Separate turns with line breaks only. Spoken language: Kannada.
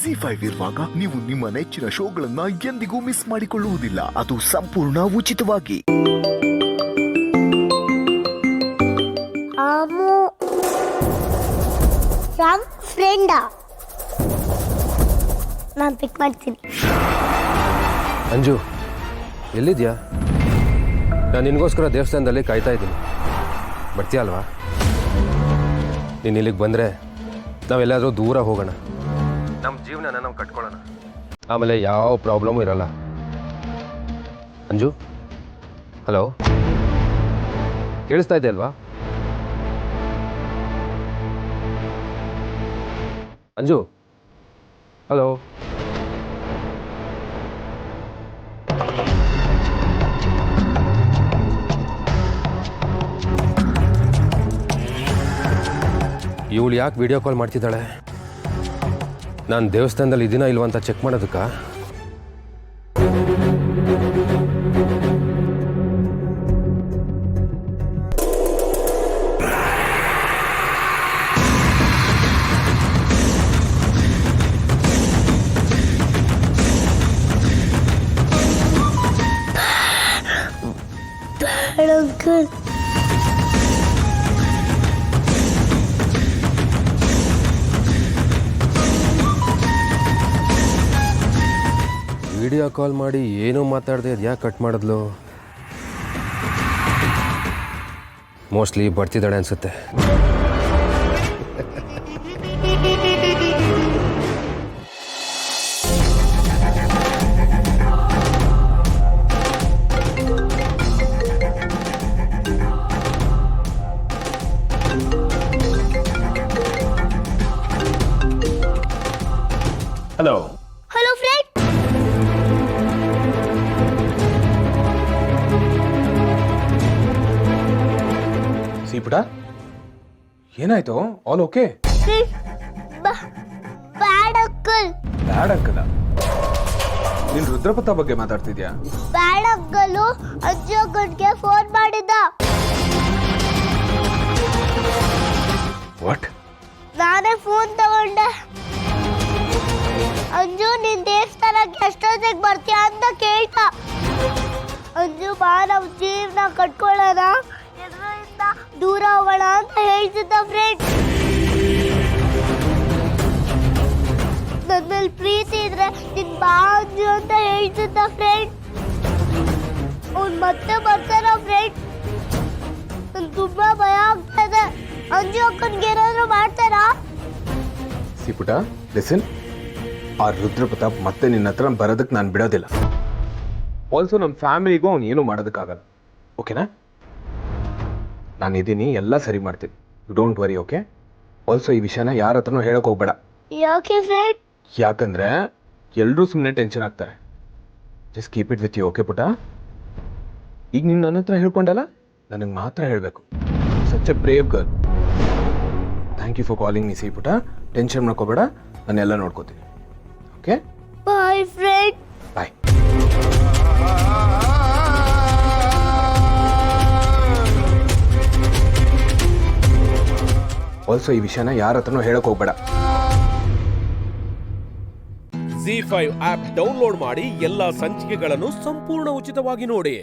ZEE5 ಇರುವಾಗ ನೀವು ನಿಮ್ಮ ನೆಚ್ಚಿನ ಶೋಗಳನ್ನ ಎಂದಿಗೂ ಮಿಸ್ ಮಾಡಿಕೊಳ್ಳುವುದಿಲ್ಲ. ಅದು ಸಂಪೂರ್ಣ ಉಚಿತವಾಗಿ.
ನಾನು ಪಿಕ್ ಮಾಡ್ತೀನಿ.
ಅಂಜು, ಎಲ್ಲಿದ್ಯಾ? ನಾನು ನಿನಗೋಸ್ಕರ ದೇವಸ್ಥಾನದಲ್ಲಿ ಕಾಯ್ತಾ ಇದ್ದೀನಿ. ಬರ್ತೀಯ ಅಲ್ವಾ? ನೀನು ಇಲ್ಲಿಗೆ ಬಂದರೆ ನಾವೆಲ್ಲಾದರೂ ದೂರ ಹೋಗೋಣ. ನಮ್ಮ ಜೀವನನ ನಾವು ಕಟ್ಕೊಳ್ಳೋಣ. ಆಮೇಲೆ ಯಾವ ಪ್ರಾಬ್ಲಮ್ಮು ಇರಲ್ಲ. ಅಂಜು, ಹಲೋ, ಕೇಳಿಸ್ತಾ ಇದೆ ಅಲ್ವಾ? ಅಂಜು, ಹಲೋ. ಇವಳು ಯಾಕೆ ವಿಡಿಯೋ ಕಾಲ್ ಮಾಡ್ತಿದ್ದಾಳೆ? ನಾನು ದೇವಸ್ಥಾನದಲ್ಲಿ ಇದೀನ ಇಲ್ವಾ ಅಂತ ಚೆಕ್ ಮಾಡೋದಕ್ಕ?
ಅಂಕಲ್,
ವಿಡಿಯೋ ಕಾಲ್ ಮಾಡಿ ಏನೂ ಮಾತಾಡದೆ ಅದು ಯಾಕೆ ಕಟ್ ಮಾಡಿದ್ಲು? ಮೋಸ್ಟ್ಲಿ ಬರ್ತಿದ್ದಾಳೆ ಅನಿಸುತ್ತೆ.
Hello
hello friend.
ಸೀಪುಟ, ಏನಾಯ್ತು? All okay?
Bad uncle.
Bad ಅಂಕಲ? ನೀನ್ ರುದ್ರಪಥ ಬಗ್ಗೆ ಮಾತಾಡ್ತಿದ್ಯಾ?
ಬ್ಯಾಡ್ ಅಂಕಲು ಅಜ್ಜಿ ಅಕ್ಕನ್ಗೆ ಫೋನ್ ಮಾಡಿದ್ದ.
ವಾಟ್?
ನಾನೇ ಫೋನ್ ತಗೊಂಡೆ. ಅಂಜು, ನಿನ್ ದೇವಸ್ಥಾನಕ್ಕೆ ಎಷ್ಟೊತ್ತಿಗೆ ಬರ್ತೀಯ ಅಂತ ಕೇಳ್ತ. ಅಂಜು, ಬಾ ನಾವು ಜೀವನ ಕಟ್ಕೊಳ್ಳೋಣ, ಎದುರಿಂದ ದೂರ ಹೋಗೋಣ ಅಂತ ಹೇಳ್ತಿದ್ದ ಫ್ರೆಂಡ್. ನನ್ನ ಮೇಲೆ ಪ್ರೀತಿ ಇದ್ರೆ ನಿನ್ ಬಾ ಅಂಜು ಅಂತ ಹೇಳ್ತಿದ್ದ ಫ್ರೆಂಡ್. ಅವ್ನು ಮತ್ತೆ ಬರ್ತಾರ ಫ್ರೆಂಡ್? ನನ್ ತುಂಬಾ ಭಯ ಆಗ್ತದೆ. ಅಂಜು ಅಕ್ಕನ್ಗೆ ಏನಾದ್ರು ಮಾಡ್ತಾರಾ?
ಸೀಪುಟ, ಲಿಸನ್, ಆ ರುದ್ರ ಪ್ರತಾಪ್ ಮತ್ತೆ ನಿನ್ನ ಹತ್ರ ಬರೋದಕ್ಕೆ ನಾನು ಬಿಡೋದಿಲ್ಲ. ಆಲ್ಸೋ ನಮ್ಮ ಫ್ಯಾಮಿಲಿಗೂ ಅವ್ನು ಏನೂ ಮಾಡೋದಕ್ಕಾಗಲ್ಲ. ಓಕೆನಾ? ನಾನಿದ್ದೀನಿ, ಎಲ್ಲ ಸರಿ ಮಾಡ್ತೀನಿ. You don't worry, okay? Also ಈ ವಿಷಯನ ಯಾರ ಹತ್ರನೂ ಹೇಳಕ್ ಹೋಗ್ಬೇಡ.
ಯಾಕೆ ಫ್ರೆಂಡ್?
ಯಾಕಂದ್ರೆ ಎಲ್ಲರೂ ಸುಮ್ಮನೆ ಟೆನ್ಷನ್ ಆಗ್ತಾರೆ. Just keep it with you, okay ಪುಟ? ಈಗ ನೀನು ನನ್ನ ಹತ್ರ ಹೇಳ್ಕೊಂಡಲ್ಲ, ನನಗೆ ಮಾತ್ರ ಹೇಳಬೇಕು. Such a brave girl. Thank you for calling me. See ಪುಟ, ಟೆನ್ಷನ್ ಮಾಡ್ಕೋಬೇಡ, ನಾನೆಲ್ಲ ನೋಡ್ಕೋತೀನಿ. Okay?
Boyfriend.
Bye. Also ಈ ವಿಷಯನ ಯಾರ ಹತ್ರನೂ ಹೇಳಕ್ ಹೋಗ್ಬೇಡ.
ZEE5 ಆಪ್ ಡೌನ್ಲೋಡ್ ಮಾಡಿ ಎಲ್ಲಾ ಸಂಚಿಕೆಗಳನ್ನು ಸಂಪೂರ್ಣ ಉಚಿತವಾಗಿ ನೋಡಿ.